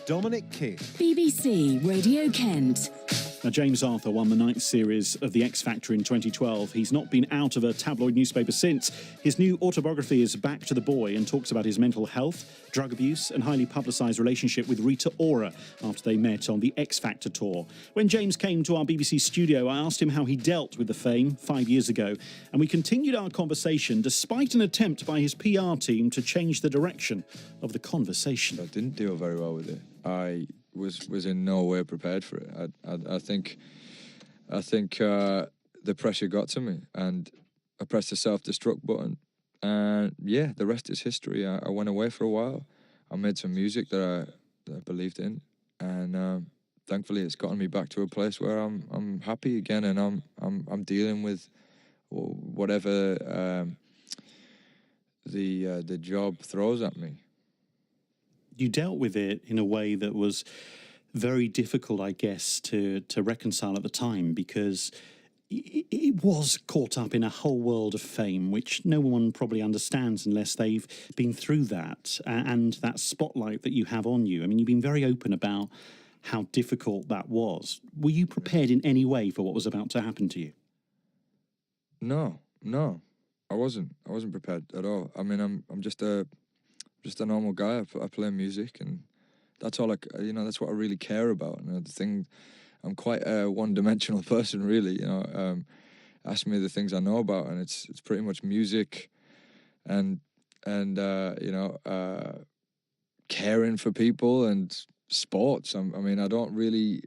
Dominic. BBC Radio Kent. Now, James Arthur won the 9th series of The X Factor in 2012. He's not been out of a tabloid newspaper since. His new autobiography is Back to the Boy and talks about his mental health, drug abuse and highly publicised relationship with Rita Ora after they met on the X Factor tour. When James came to our BBC studio, I asked him how he dealt with the fame 5 years ago, and we continued our conversation despite an attempt by his PR team to change the direction of the conversation. I didn't deal very well with it. I was in no way prepared for it. I think the pressure got to me, and I pressed the self-destruct button, and yeah, the rest is history. I went away for a while. I made some music that I believed in, and thankfully it's gotten me back to a place where I'm happy again, and I'm dealing with whatever the job throws at me. You dealt with it in a way that was very difficult, I guess, to reconcile at the time, because it was caught up in a whole world of fame, which no one probably understands unless they've been through that, and that spotlight that you have on you. I mean, you've been very open about how difficult that was. Were you prepared in any way for what was about to happen to you? No, I wasn't prepared at all. I mean, I'm just a normal guy. I play music, and that's all that's what I really care about. And the thing, I'm quite a one-dimensional person, really. Ask me the things I know about, and it's pretty much music, and caring for people and sports. I mean, I don't really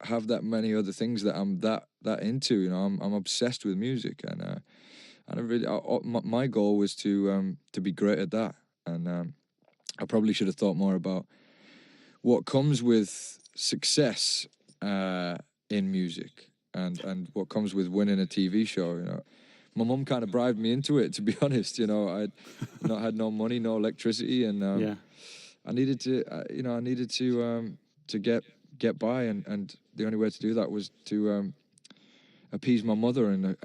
have that many other things that I'm that into. I'm obsessed with music, and my goal was to be great at that. And I probably should have thought more about what comes with success in music, and what comes with winning a TV show. My mum kind of bribed me into it, to be honest. I'd not had no money, no electricity, and I needed to get by, and the only way to do that was to appease my mother and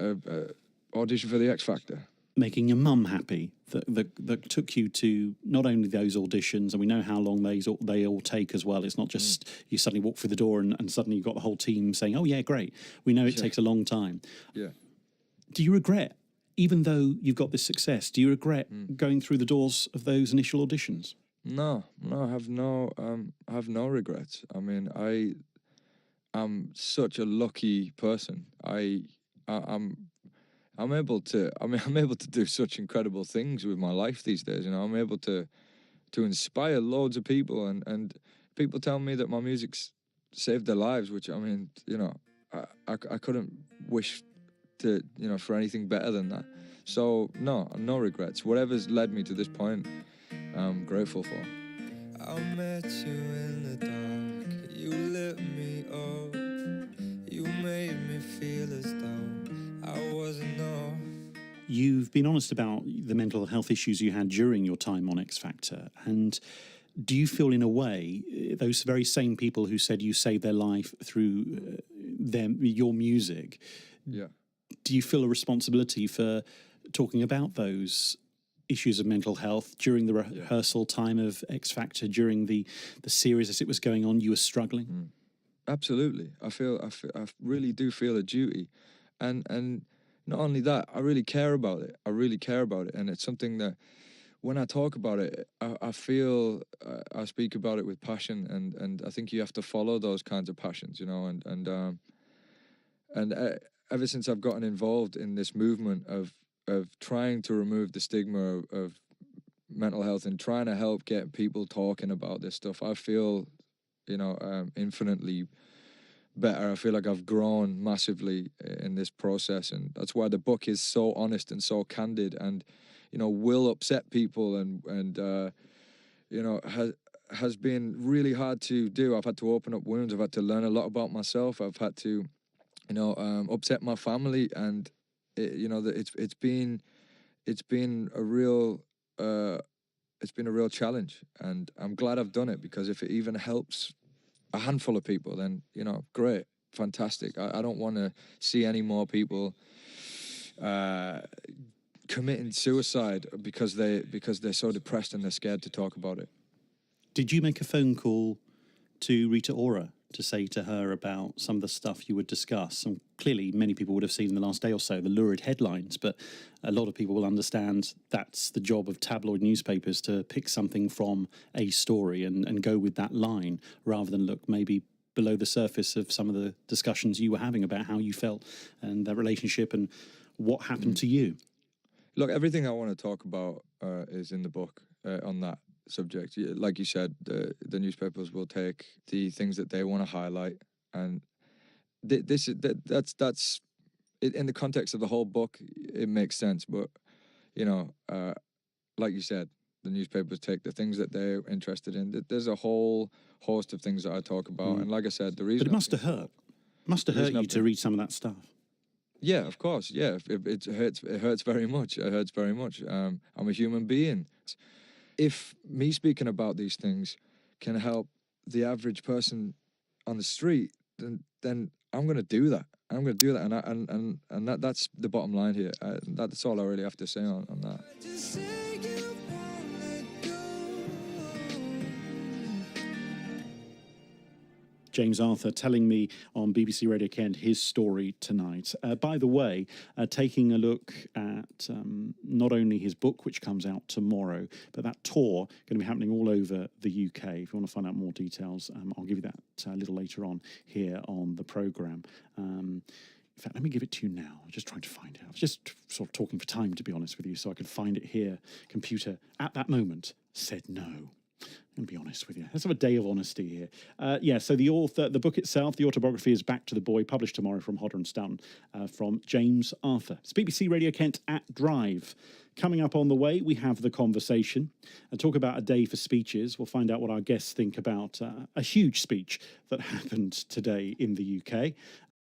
audition for the X Factor. Making your mum happy that took you to not only those auditions, and we know how long they all take as well. It's not just you suddenly walk through the door and suddenly you've got the whole team saying, oh yeah, great. We know it takes a long time. Yeah. Do you regret, even though you've got this success, do you regret going through the doors of those initial auditions? No, I have no regrets. I mean, I'm such a lucky person. I'm able to do such incredible things with my life these days. I'm able to inspire loads of people, and people tell me that my music's saved their lives, which, I mean, I couldn't wish to, for anything better than that. So no regrets. Whatever's led me to this point, I'm grateful for. I met you in the dark, you lit me up, you made me feel as though I wasn't off. You've been honest about the mental health issues you had during your time on X Factor, and do you feel, in a way, those very same people who said you saved their life through your music, do you feel a responsibility for talking about those issues of mental health during the rehearsal time of X Factor, during the series as it was going on? You were struggling? Absolutely. I really do feel a duty, and not only that, I really care about it. And it's something that, when I talk about it, I feel I speak about it with passion, and I think you have to follow those kinds of passions, and ever since I've gotten involved in this movement of trying to remove the stigma of mental health and trying to help get people talking about this stuff, I feel, infinitely better. I feel like I've grown massively in this process, and that's why the book is so honest and so candid, and will upset people, and has been really hard to do. I've had to open up wounds. I've had to learn a lot about myself. I've had to upset my family, and it's been a real challenge, and I'm glad I've done it, because if it even helps a handful of people, then great, fantastic. I don't want to see any more people committing suicide because they're so depressed and they're scared to talk about it. Did you make a phone call to Rita Ora to say to her about some of the stuff you would discuss? And clearly, many people would have seen in the last day or so the lurid headlines, but a lot of people will understand that's the job of tabloid newspapers, to pick something from a story and go with that line rather than look maybe below the surface of some of the discussions you were having about how you felt and that relationship and what happened to you. Look, everything I want to talk about is in the book on that subject. Like you said, the newspapers will take the things that they want to highlight, and that's in the context of the whole book. It makes sense, but like you said, the newspapers take the things that they're interested in. There's a whole host of things that I talk about, and like I said, the reason. But it must have hurt. Must have hurt you to read some of that stuff. Yeah, of course. Yeah, it hurts. It hurts very much. It hurts very much. I'm a human being. If me speaking about these things can help the average person on the street, then I'm going to do that. I'm going to do that, and that's the bottom line here. That's all I really have to say on that. James Arthur telling me on BBC Radio Kent his story tonight. By the way, taking a look at not only his book, which comes out tomorrow, but that tour going to be happening all over the UK. If you want to find out more details, I'll give you that a little later on here on the programme. In fact, let me give it to you now. I'm just trying to find it. I was just sort of talking for time, to be honest with you, so I could find it here. Computer, at that moment, said no. I'm going to be honest with you. Let's have a day of honesty here. So the book itself, the autobiography, is Back to the Boy, published tomorrow from Hodder and Stoughton, from James Arthur. It's BBC Radio Kent at Drive. Coming up on the way, we have The Conversation and talk about a day for speeches. We'll find out what our guests think about a huge speech that happened today in the UK.